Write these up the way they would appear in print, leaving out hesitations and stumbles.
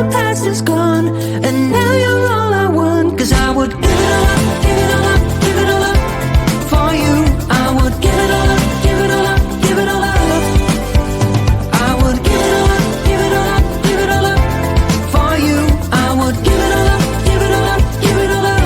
the past is gone, and now you're all I want. 'Cause I would give it all up, give it all up, give it all up for you. I would give it all up, give it all up, give it all up. I would give it all up, give it all up, give it all up for you. I would give it all up, give it all up, give it all up.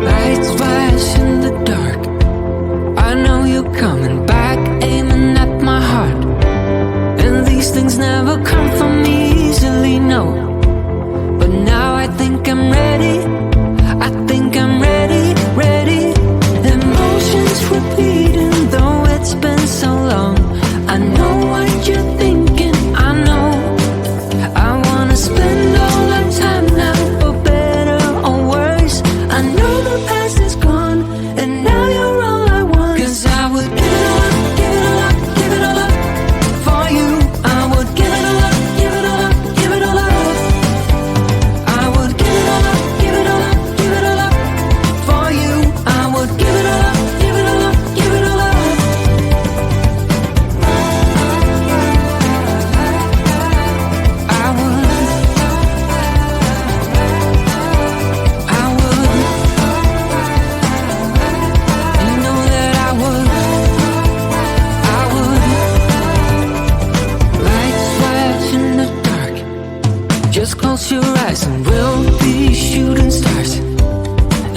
Lights flash in the dark. I know you're coming back, aiming at my heart. And these things never come from me easily, no. But now I think I'm ready. I think I'm ready, ready. Emotions repeating, though it's been so long. I know what you're thinking, I know. I wanna spend all our time now, for better or worse. I know the past is gone, and now you're all I want. 'Cause I would give it all up, give it all up, give it all up for you. I would give it all up, give it all up, give it all up. I would give it all up, give it all up, give it all up for you. I would give it all up, give it all up, give it all up. I would. You know that I would. Lights flash in the dark. Just close your eyes and we'll be shooting stars.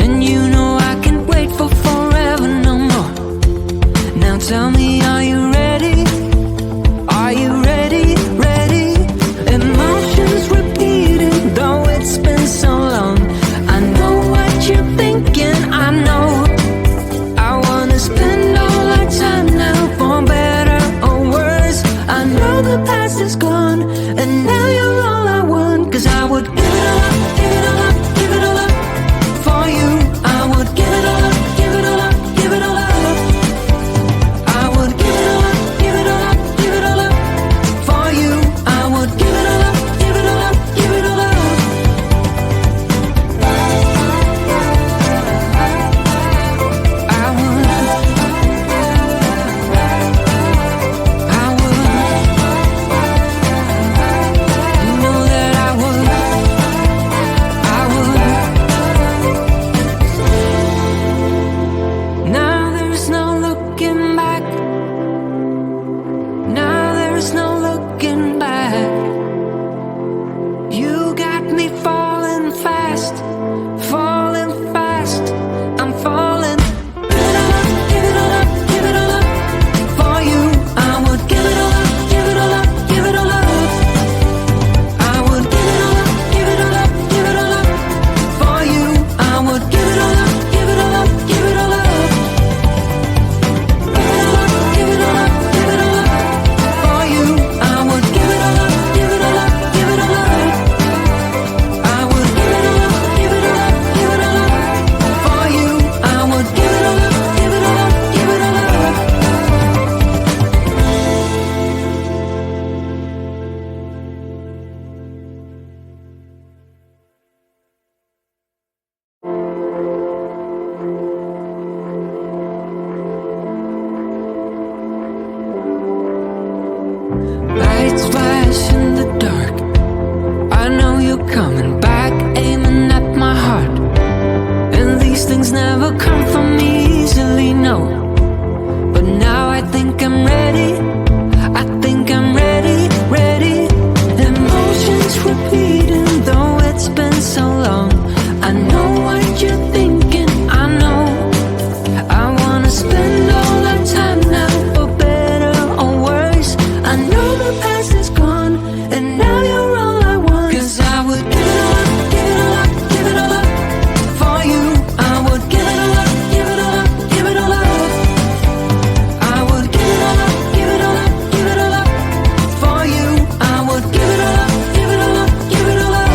And you know I can't wait for forever no more. Now tell me, are you ready? Are you ready? Ready? Emotions repeating, though it's been so long. I know what you're thinking, I know. I wanna spend all our time now, for better or worse. I know the past is gone, and now you're all I want. 'Cause I would give it all up, give it all up, give it all up for you. I would give it all up, give it all up, give it all up. I would give it all up, give it all up, give it all up for you. I would give it all up, give it all up, give it all up. things never come from me easily, no. But now I think I'm ready. I think I'm ready, ready. Emotions repeating, though it's been so long. I know what you're thinking, I know. I wanna spend all our time now, for better or worse. I know the past is gone, and now you're all I want. 'Cause I would give it all up, give it all up, give it all up for you. I would give it all up, give it all up, give it all up. I would give it all up, give it all up, give it all up for you. I would give it all up, give it all up, give it all up.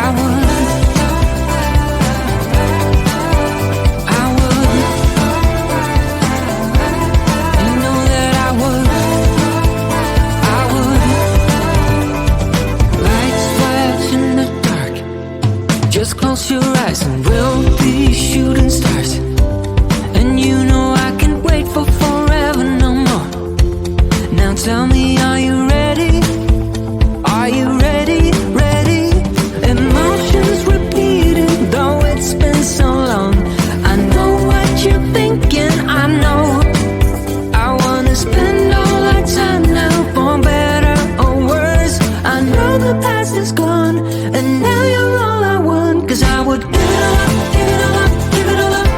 I would, I would, you know that I would, I would. Lights flash in the dark, just close your eyes and we'll be shooting stars. And you know I can't wait for forever no more. Now tell me, are you ready? Are you ready, ready? Emotions repeating, though it's been so long. I know what you're thinking, I know. I wanna spend all our time now, for better or worse. I know the past is gone, and now you're all I want. 'Cause I would give it all up, give it all up, give it all up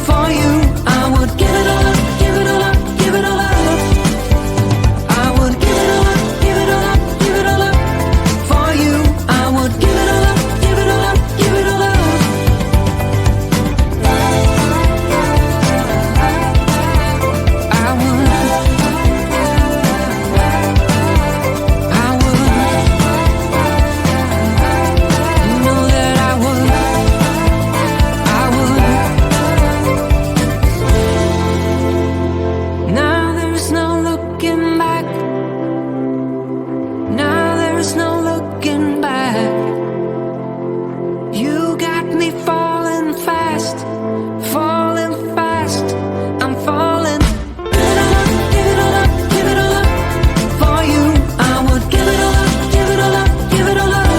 for you. I would give it all up, give it all up, give it all up. I would give it all up, give it all up, give it all up for you. I would give it all up, give it all up, give it all up. I would, I would, you know that I would, I would. Now there's no looking back. Now there's no looking back. You got me falling fast, falling fast. I'm falling. Give it all up, give it all up, give it all up for you. I would give it all up, give it all up, give it all up.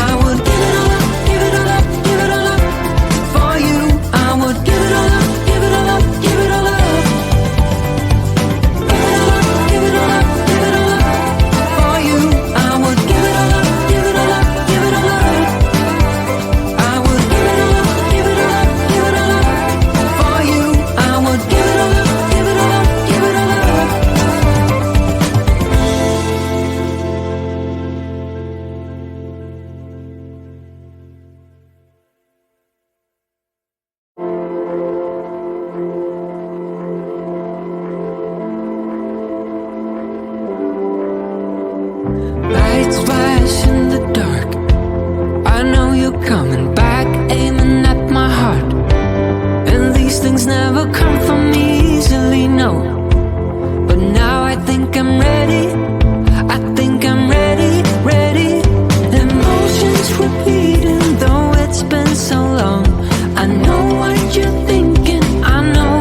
I would give it all up, give it all up, give it all up for you. I would give it all up, give it all up, give it all up. Give it all up, give it all up, give it all up for you. I would give it all up, give it all up, give it all up. I would give it all up, give it all up, give it all up for you. I would give it all up, give it all up, give it all up. Lights flash in the dark. I know you're coming back, aiming at my heart. And these things never come from me easily, no. But now I think I'm ready. I think I'm ready, ready. Emotions repeating, though it's been so long. I know what you're thinking, I know.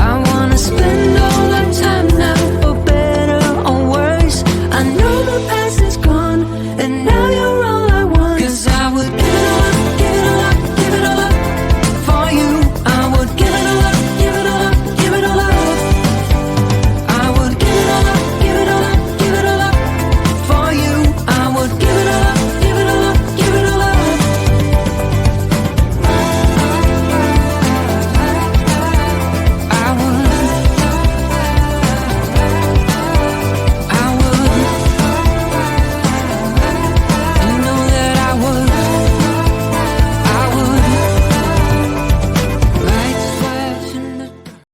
I wanna spend all our time now, for better or worse. I know the past is gone, and